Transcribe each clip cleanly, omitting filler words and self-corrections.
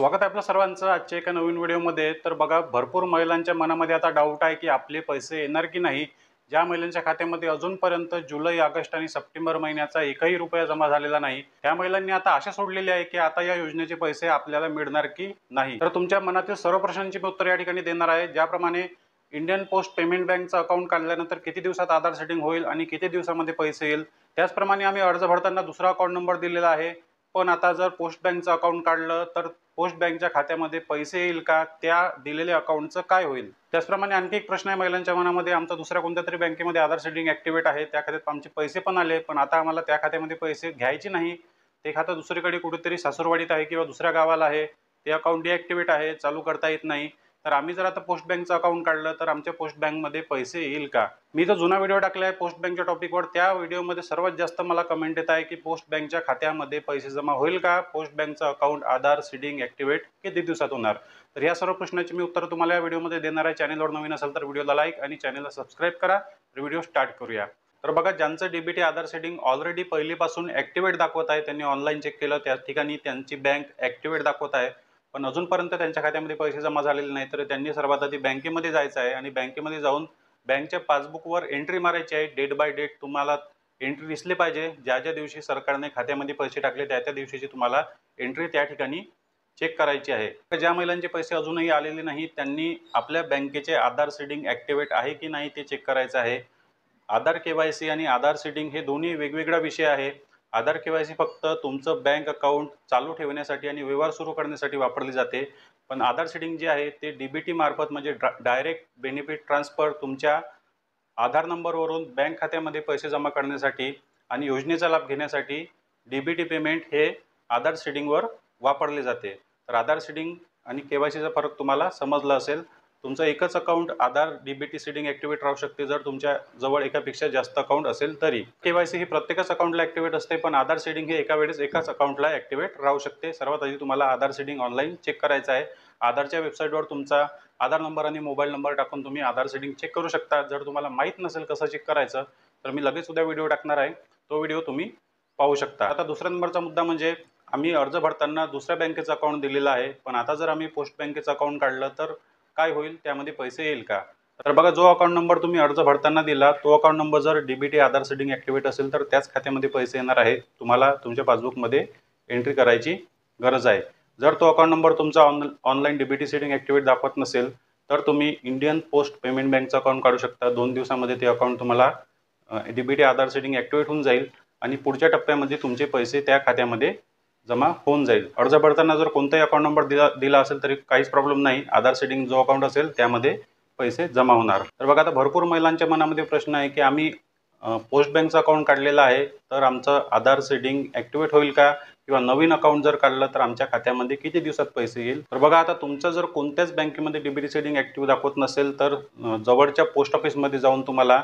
स्वागत आहे आपल्या सर्वांचं आजच्या एका नवीन व्हिडिओमध्ये। तर बघा, भरपूर महिलांच्या मनामध्ये आता डाऊट आहे की आपले पैसे येणार की नाही। ज्या महिलांच्या खात्यामध्ये अजूनपर्यंत जुलै, ऑगस्ट आणि सप्टेंबर महिन्याचा एकही रुपया जमा झालेला नाही, त्या महिलांनी आता आशा सोडलेली आहे की आता या योजनेचे पैसे आपल्याला मिळणार की नाही। तर तुमच्या मनातील सर्व प्रश्नांची मी उत्तरे या ठिकाणी देणार आहे। ज्याप्रमाणे इंडियन पोस्ट पेमेंट बँकचं अकाउंट काढल्यानंतर किती दिवसात आधार सेटिंग होईल आणि किती दिवसामध्ये पैसे येईल, त्याचप्रमाणे आम्ही अर्ज भरताना दुसरा अकाउंट नंबर दिलेला आहे। पण आता जर पोस्ट बँकचं अकाउंट काढलं तर पोस्ट बँकच्या खात्यामध्ये पैसे येईल का, त्या दिलेल्या अकाउंटचं काय होईल। त्याचप्रमाणे आणखी एक प्रश्न आहे महिलांच्या मनामध्ये, आमचा दुसऱ्या कोणत्या तरी बँकेमध्ये आधार सेटिंग ॲक्टिव्हेट आहे, त्या खात्यात आमचे पैसे पण आले, पण आता आम्हाला त्या खात्यामध्ये पैसे घ्यायचे नाही। ते खातं दुसरीकडे कुठेतरी सासूरवाडीत आहे किंवा दुसऱ्या गावाला आहे, ते अकाउंट डिॲक्टिव्हेट आहे, चालू करता येत नाही। तर आम्ही जर आता पोस्ट बँकचं अकाउंट काढलं तर आमच्या पोस्ट बँकमध्ये पैसे येईल का। मी जो जुना व्हिडिओ टाकला आहे पोस्ट बँकच्या टॉपिकवर, त्या व्हिडिओमध्ये सर्वात जास्त मला कमेंट येत आहे की पोस्ट बँकच्या खात्यामध्ये पैसे जमा होईल का, पोस्ट बँकचं अकाउंट आधार सीडिंग ॲक्टिव्हेट किती दिवसात होणार। तर या सर्व प्रश्नाची मी उत्तर तुम्हाला या व्हिडिओमध्ये देणार आहे। चॅनलवर नवीन असेल तर व्हिडिओला लाईक आणि चॅनलला सबस्क्राईब करा। तर व्हिडिओ स्टार्ट करूया। तर बघा, ज्यांचं डीबीटी आधार सेटिंग ऑलरेडी पहिलीपासून ॲक्टिव्हेट दाखवत आहे, त्यांनी ऑनलाईन चेक केलं, त्या ठिकाणी त्यांची बँक ॲक्टिव्हेट दाखवत आहे, पण अजूनपर्यंत त्यांच्या खात्यामध्ये पैसे जमा झालेले नाही, तर त्यांनी सर्वात आधी बँकेमध्ये जायचं आहे आणि बँकेमध्ये जाऊन बँकच्या पासबुकवर एंट्री मारायची आहे। डेट बाय डेट तुम्हाला एंट्री दिसली पाहिजे। ज्या ज्या दिवशी सरकारने खात्यामध्ये पैसे टाकले त्या त्या दिवशीची तुम्हाला एंट्री त्या ठिकाणी चेक करायची आहे। ज्या महिलांचे पैसे अजूनही आलेले नाही त्यांनी आपल्या बँकेचे आधार सीडिंग ॲक्टिव्हेट आहे की नाही ते चेक करायचं आहे। आधार केवायसी आणि आधार सीडिंग हे दोन्ही वेगवेगळा विषय आहे। आधार केवायसी फक्त तुमचं बँक अकाउंट चालू ठेवण्यासाठी आणि व्यवहार सुरू करण्यासाठी वापरली जाते, पण आधार सीडिंग जे आहे ते डीबीटी मार्फत म्हणजे डायरेक्ट बेनिफिट ट्रान्सफर तुमच्या आधार नंबरवरून बँक खात्यामध्ये पैसे जमा करण्यासाठी आणि योजनेचा लाभ घेण्यासाठी डीबीटी पेमेंट हे आधार सीडिंगवर वापरले जाते। तर आधार सीडिंग आणि केवायसीचा फरक तुम्हाला समजला असेल। तुमचं एकच अकाउंट आधार डीबीटी सीडिंग ॲक्टिव्हेट राहू शकते जर तुमच्या जवळ एकापेक्षा जास्त अकाउंट असेल तरी। केवायसी ही प्रत्येकच अकाउंटला ॲक्टिव्हेट असते, पण आधार सीडिंग हे एका वेळेस एकाच अकाउंटला ॲक्टिव्हेट राहू शकते। सर्वात आधी तुम्हाला आधार सीडिंग ऑनलाईन चेक करायचं आहे। आधारच्या वेबसाईटवर तुमचा आधार नंबर आणि मोबाईल नंबर टाकून तुम्ही आधार सेटिंग चेक करू शकता। जर तुम्हाला माहीत नसेल कसं चेक करायचं तर मी लगेच उद्या व्हिडिओ टाकणार आहे, तो व्हिडिओ तुम्ही पाहू शकता। आता दुसऱ्या नंबरचा मुद्दा म्हणजे आम्ही अर्ज भरताना दुसऱ्या बँकेचं अकाउंट दिलेलं आहे, पण आता जर आम्ही पोस्ट बँकेचं अकाउंट काढलं तर काय होईल, त्यामध्ये पैसे येईल का। तर बघा, जो अकाउंट नंबर तुम्ही अर्ज भरताना दिला तो अकाउंट नंबर जर डीबीटी आधार सेटिंग ॲक्टिव्हेट असेल तर त्याच खात्यामध्ये पैसे येणार आहे। तुम्हाला तुमच्या पासबुकमध्ये एंट्री करायची गरज आहे। जर तो अकाउंट नंबर तुमचा ऑनलाईन डीबीटी सेटिंग ॲक्टिव्हेट दाखवत नसेल तर तुम्ही इंडियन पोस्ट पेमेंट बँकचं अकाउंट काढू शकता। 2 दिवसामध्ये ते अकाउंट तुम्हाला डीबीटी आधार सेटिंग ॲक्टिव्हेट होऊन जाईल आणि पुढच्या टप्प्यामध्ये तुमचे पैसे त्या खात्यामध्ये जमा होऊन जाईल। अर्ज भरताना जर कोणताही अकाउंट नंबर दिला असेल तरी काहीच प्रॉब्लेम नाही, आधार सेटिंग जो अकाउंट असेल त्यामध्ये पैसे जमा होणार। तर बघा, आता भरपूर महिलांच्या मनामध्ये प्रश्न आहे की आम्ही पोस्ट बँकचं अकाउंट काढलेलं आहे तर आमचं आधार सेटिंग ॲक्टिव्हेट होईल का, किंवा नवीन अकाउंट जर काढलं तर आमच्या खात्यामध्ये किती दिवसात पैसे येईल। तर बघा, आता तुमचं जर कोणत्याच बँकेमध्ये डीबीटी सेटिंग ॲक्टिव्ह दाखवत नसेल तर जवळच्या पोस्ट ऑफिसमध्ये जाऊन तुम्हाला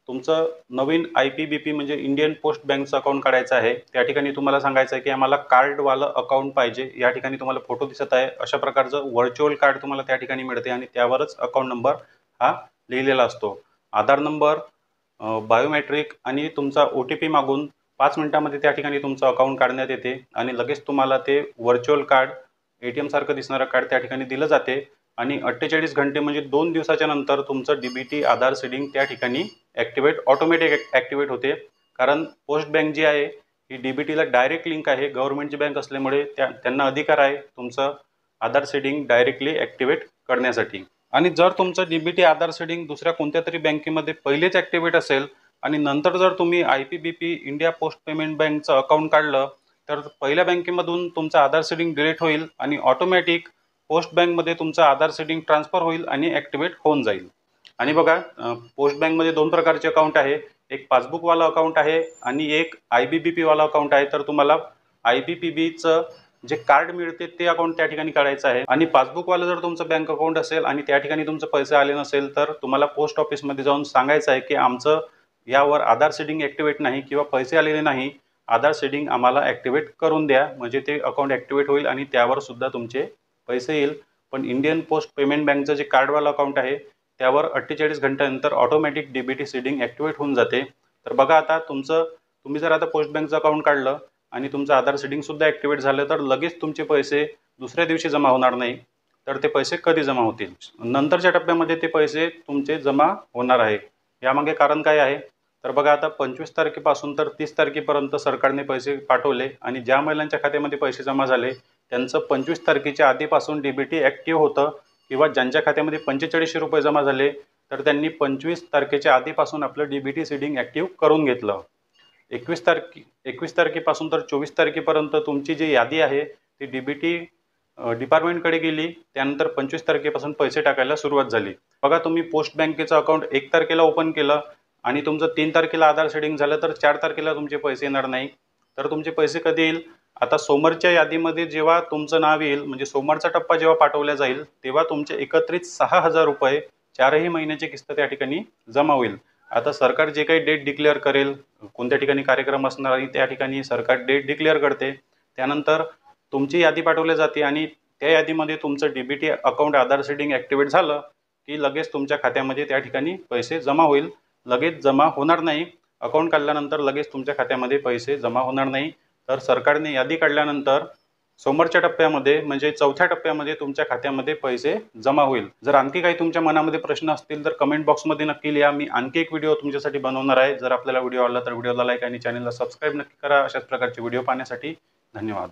तुमचं नवीन IPBP म्हणजे इंडियन पोस्ट बँकचं अकाउंट काढायचं आहे। त्या ठिकाणी तुम्हाला सांगायचं आहे की आम्हाला कार्डवालं अकाउंट पाहिजे। या ठिकाणी तुम्हाला फोटो दिसत आहे, अशा प्रकारचं व्हर्च्युअल कार्ड तुम्हाला त्या ठिकाणी मिळते आणि त्यावरच अकाउंट नंबर हा लिहिलेला असतो। आधार नंबर, बायोमेट्रिक आणि तुमचा OTP मागून 5 मिनिटांमध्ये त्या ठिकाणी तुमचं अकाउंट काढण्यात येते आणि लगेच तुम्हाला ते व्हर्च्युअल कार्ड, ATM सारखं दिसणारं कार्ड त्या ठिकाणी दिलं जाते आणि 48 घंटे म्हणजे 2 दिवसाच्या नंतर तुमचं डीबीटी आधार सीडिंग त्या ठिकाणी ऑटोमॅटिक ॲक्टिव्हेट होते। कारण पोस्ट बँक जी आहे ही डीबीटीला डायरेक्ट लिंक आहे, गव्हर्नमेंटची बँक असल्यामुळे त्यांना अधिकार आहे तुमचं आधार सीडिंग डायरेक्टली ॲक्टिव्हेट करण्यासाठी। आणि जर तुमचं डीबीटी आधार सीडिंग दुसऱ्या कोणत्या तरी बँकेमध्ये पहिलेच ॲक्टिव्हेट असेल आणि नंतर जर तुम्ही IPBP इंडिया पोस्ट पेमेंट बँकचं अकाउंट काढलं तर पहिल्या बँकेमधून तुमचं आधार सीडिंग डिलीट होईल आणि ऑटोमॅटिक पोस्ट बँकमध्ये तुमचं आधार सीडिंग ट्रान्सफर होईल आणि ॲक्टिव्हेट होऊन जाईल। आणि बघा, पोस्ट बँकमध्ये 2 प्रकारचे अकाउंट आहे, एक पासबुकवाला अकाउंट आहे आणि एक IPBP वाला अकाउंट आहे। तर तुम्हाला IPBPचं जे कार्ड मिळते ते अकाउंट त्या ठिकाणी काढायचं आहे आणि पासबुकवालं जर तुमचं बँक अकाउंट असेल आणि त्या ठिकाणी तुमचे पैसे आले नसेल तर तुम्हाला पोस्ट ऑफिसमध्ये जाऊन सांगायचं आहे की आमचं यावर आधार सीडिंग ॲक्टिव्हेट नाही किंवा पैसे आलेले नाही, आधार सीडिंग आम्हाला ॲक्टिव्हेट करून द्या, म्हणजे ते अकाउंट ॲक्टिव्हेट होईल आणि त्यावर सुद्धा तुमचे पैसे येईल। पण इंडियन पोस्ट पेमेंट बँकचं जे कार्डवालं अकाउंट आहे त्यावर 48 घंट्यानंतर ऑटोमॅटिक डीबीटी सीडिंग ॲक्टिव्हेट होऊन जाते। तर बघा, आता तुम्ही जर आता पोस्ट बँकचं अकाउंट काढलं आणि तुमचं आधार सीडिंगसुद्धा ॲक्टिवेट झालं तर लगेच तुमचे पैसे दुसऱ्या दिवशी जमा होणार नाही. तर ते पैसे कधी जमा होतील? नंतरच्या टप्प्यामध्ये ते पैसे तुमचे जमा होणार आहे. यामागे कारण काय आहे? तर बघा, आता 25 तारखेपासून तर 30 तारखेपर्यंत सरकारने पैसे पाठवले आणि ज्या महिलांच्या खात्यामध्ये पैसे जमा झाले त्यांचं 25 तारखेच्या आधीपासून DBT ॲक्टिव्ह होतं, किंवा ज्यांच्या खात्यामध्ये 4500 रुपये जमा झाले तर त्यांनी 25 तारखेच्या आधीपासून आपलं DBT सीडिंग ॲक्टिव्ह करून घेतलं. 21 तारखेपासून तर 24 तारखेपर्यंत तुमची जी यादी आहे ती DBT डिपार्टमेंटकडे गेली. त्यानंतर 25 तारखेपासून पैसे टाकायला सुरुवात झाली. बघा, तुम्ही पोस्ट बँकेचं अकाउंट 1 तारखेला ओपन केलं आणि तुमचं 3 तारखेला आधार सेटिंग झालं तर 4 तारखेला तुमचे पैसे येणार नाही. तर तुमचे पैसे कधी येईल? आता सोमवारच्या यादीमध्ये जेव्हा तुमचं नाव येईल, म्हणजे सोमवारचा टप्पा जेव्हा पाठवला जाईल तेव्हा तुमचे एकत्रित 6,000 रुपये 4ही महिन्याची किस्त त्या ठिकाणी जमा होईल. आता सरकार जे काही डेट डिक्लेअर करेल, कोणत्या ठिकाणी कार्यक्रम असणार आहे त्या ठिकाणी सरकार डेट डिक्लेअर करते. त्यानंतर तुमची यादी पाठवली जाते आणि त्या यादीमध्ये तुमचं DBT अकाउंट आधार सेटिंग ॲक्टिवेट झालं की लगेच तुमच्या खात्यामध्ये त्या ठिकाणी पैसे जमा होईल. लगेच जमा होणार नाही. अकाउंट काढल्यानंतर लगेच तुमच्या खात्यामध्ये पैसे जमा होणार नाही. तर सरकारने यादी काढल्यानंतर सोमवारच्या टप्प्यामध्ये म्हणजे चौथ्या टप्प्यामध्ये तुमच्या खात्यामध्ये पैसे जमा होईल. जर आणखी काही तुमच्या मनामध्ये प्रश्न असतील तर कमेंट बॉक्समध्ये नक्की लिहा. मी आणखी एक व्हिडिओ तुमच्यासाठी बनवणार आहे. जर आपल्याला व्हिडिओ आवडला तर व्हिडिओला लाईक आणि चॅनलला सबस्क्राईब नक्की करा. अशाच प्रकारचे व्हिडिओ पाहण्यासाठी धन्यवाद.